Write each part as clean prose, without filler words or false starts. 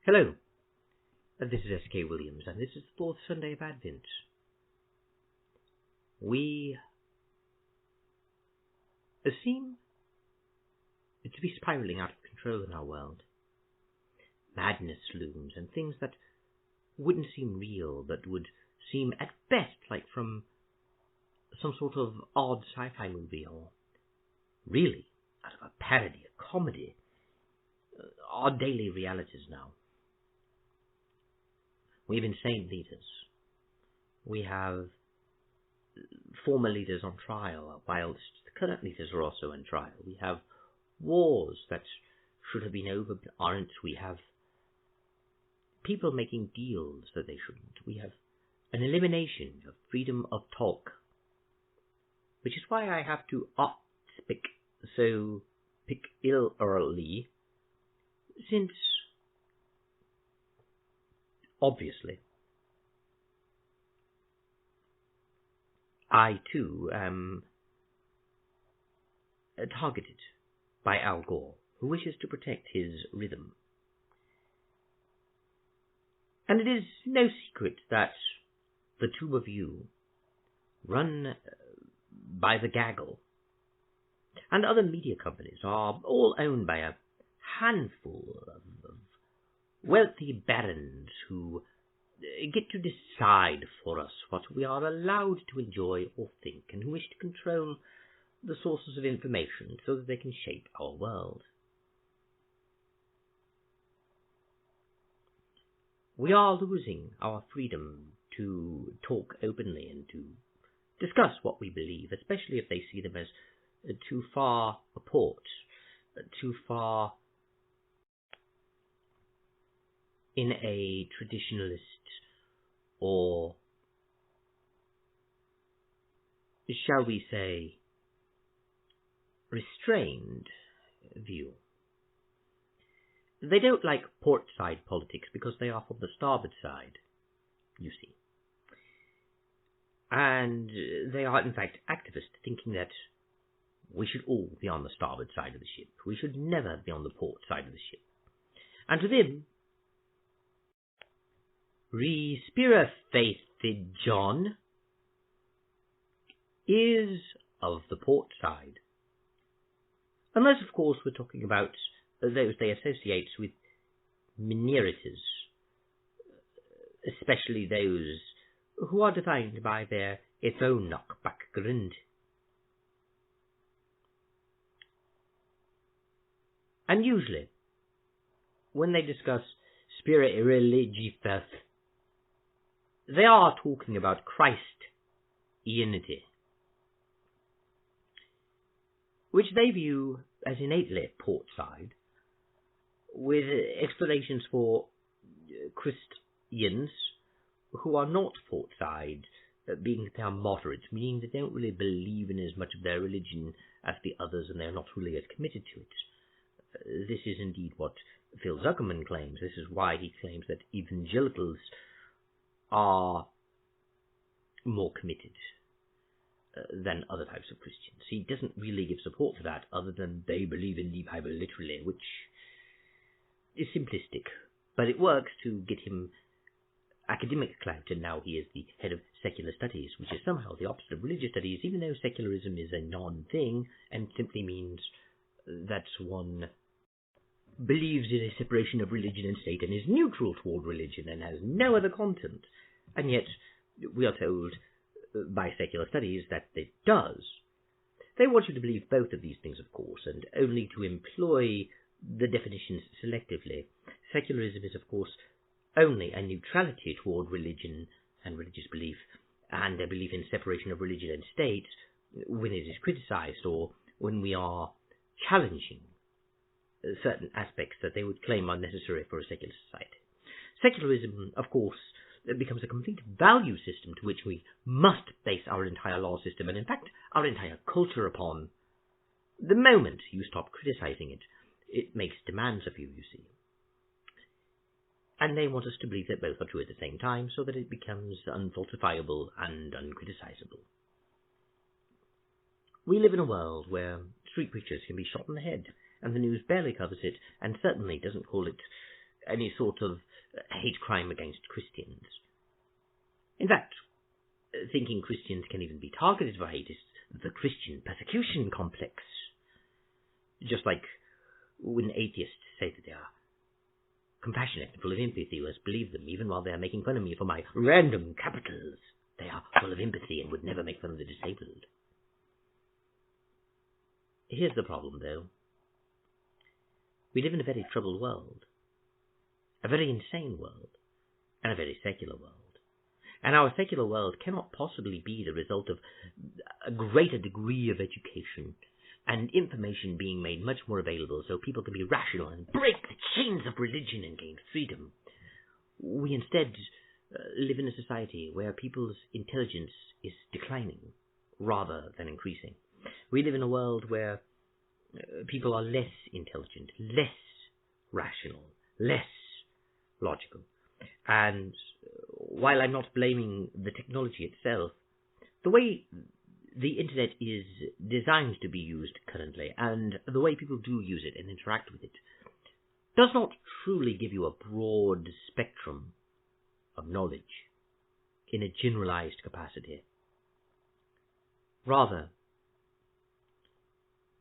Hello, this is S.K. Williams, and this is the fourth Sunday of Advent. We seem to be spiraling out of control in our world. Madness looms, and things that wouldn't seem real, but would seem at best like from some sort of odd sci-fi movie, or really out of a parody, a comedy, are daily realities now. We have insane leaders. We have former leaders on trial, whilst the current leaders are also on trial. We have wars that should have been over but aren't. We have people making deals that they shouldn't. We have an elimination of freedom of talk, which is why I have to speak so peculiarly, since obviously I too am targeted by Al Gore, who wishes to protect his rhythm. And it is no secret that the two of you, run by the gaggle, and other media companies, are all owned by a handful of wealthy barons who get to decide for us what we are allowed to enjoy or think, and who wish to control the sources of information so that they can shape our world. We are losing our freedom to talk openly and to discuss what we believe, especially if they see them as too far apart, too far in a traditionalist or, shall we say, restrained view. They don't like port side politics because they are from the starboard side, you see. And they are, in fact, activists, thinking that we should all be on the starboard side of the ship. We should never be on the port side of the ship. And to them, Respira Faith John is of the port side. Unless, of course, we're talking about those they associate with minorities, especially those who are defined by their ethnic background. And usually, when they discuss spirit religious, they are talking about Christianity, which they view as innately port side, with explanations for Christians who are not port side being that they are moderate, meaning they don't really believe in as much of their religion as the others, and they're not really as committed to it. This is indeed what Phil Zuckerman claims. This is why he claims that evangelicals are more committed than other types of Christians. He doesn't really give support for that, other than they believe in the Bible literally, which is simplistic, but it works to get him academic clout, and now he is the head of secular studies, which is somehow the opposite of religious studies, even though secularism is a non-thing and simply means that one believes in a separation of religion and state and is neutral toward religion and has no other content. And yet we are told by secular studies that it does. They want you to believe both of these things, of course, and only to employ the definitions selectively. Secularism is, of course, only a neutrality toward religion and religious belief, and a belief in separation of religion and state when it is criticized, or when we are challenging certain aspects that they would claim are necessary for a secular society. Secularism, of course, becomes a complete value system to which we must base our entire law system, and in fact our entire culture upon. The moment you stop criticizing it, it makes demands of you, you see. And they want us to believe that both are true at the same time, so that it becomes unfalsifiable and uncriticizable. We live in a world where street preachers can be shot in the head, and the news barely covers it, and certainly doesn't call it any sort of hate crime against Christians. In fact, thinking Christians can even be targeted for hate is the Christian persecution complex. Just like when atheists say that they are compassionate and full of empathy, let's believe them, even while they are making fun of me for my random capitals. They are full of empathy and would never make fun of the disabled. Here's the problem, though. We live in a very troubled world, a very insane world, and a very secular world. And our secular world cannot possibly be the result of a greater degree of education and information being made much more available so people can be rational and break the chains of religion and gain freedom. We instead live in a society where people's intelligence is declining rather than increasing. We live in a world where people are less intelligent, less rational, less logical. And while I'm not blaming the technology itself, the way the internet is designed to be used currently, and the way people do use it and interact with it, does not truly give you a broad spectrum of knowledge in a generalized capacity. Rather,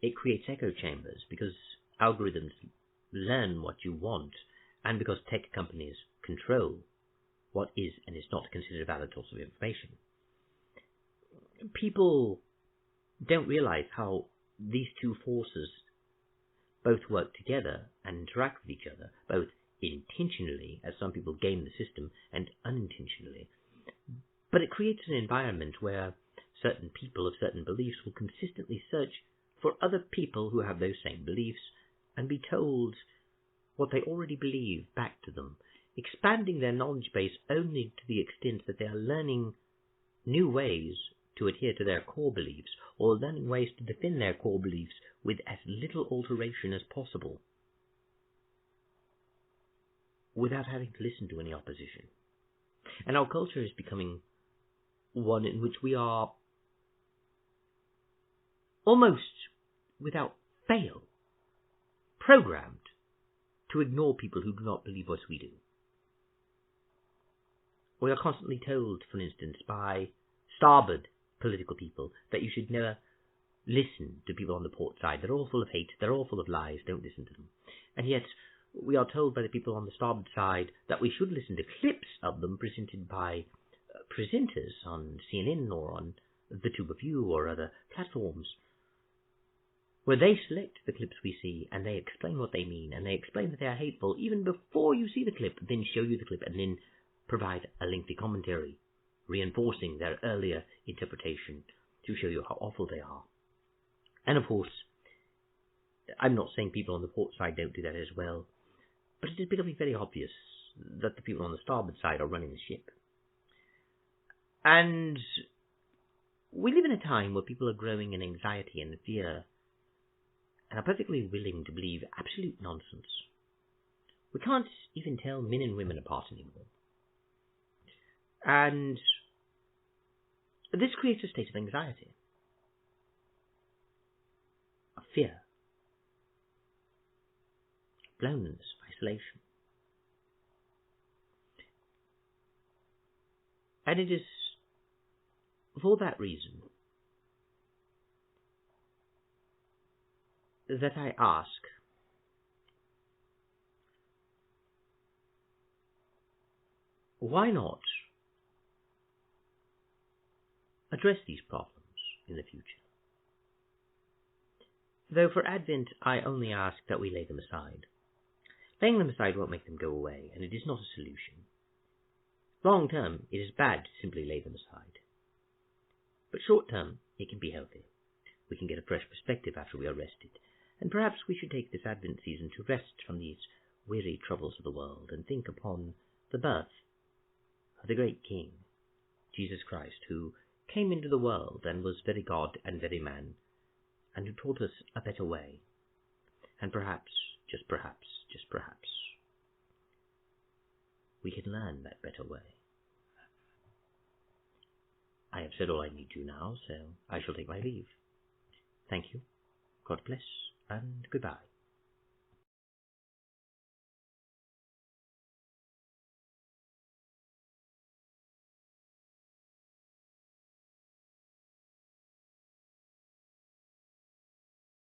it creates echo chambers because algorithms learn what you want, and because tech companies control what is and is not considered a valid source of information. People don't realize how these two forces both work together and interact with each other, both intentionally, as some people game the system, and unintentionally. But it creates an environment where certain people of certain beliefs will consistently search for other people who have those same beliefs and be told what they already believe back to them, expanding their knowledge base only to the extent that they are learning new ways to adhere to their core beliefs, or learning ways to defend their core beliefs with as little alteration as possible, without having to listen to any opposition. And our culture is becoming one in which we are almost without fail programmed to ignore people who do not believe what we do. We are constantly told, for instance, by starboard political people that you should never listen to people on the port side. They're all full of hate, they're all full of lies, don't listen to them. And yet, we are told by the people on the starboard side that we should listen to clips of them presented by presenters on CNN or on the Tube of You or other platforms, where they select the clips we see and they explain what they mean, and they explain that they are hateful even before you see the clip, then show you the clip and then provide a lengthy commentary, reinforcing their earlier interpretation to show you how awful they are. And of course, I'm not saying people on the port side don't do that as well, but it is becoming very obvious that the people on the starboard side are running the ship. And we live in a time where people are growing in anxiety and fear and are perfectly willing to believe absolute nonsense. We can't even tell men and women apart anymore. And this creates a state of anxiety, of fear, of loneliness, of isolation. And it is for that reason that I ask, why not address these problems in the future? Though for Advent I only ask that we lay them aside. Laying them aside won't make them go away, and it is not a solution. Long term, it is bad to simply lay them aside. But short term, it can be healthy. We can get a fresh perspective after we are rested, and perhaps we should take this Advent season to rest from these weary troubles of the world and think upon the birth of the great King, Jesus Christ, who came into the world and was very God and very man, and who taught us a better way. And perhaps, just perhaps, we can learn that better way. I have said all I need to now, so I shall take my leave. Thank you, God bless, and goodbye.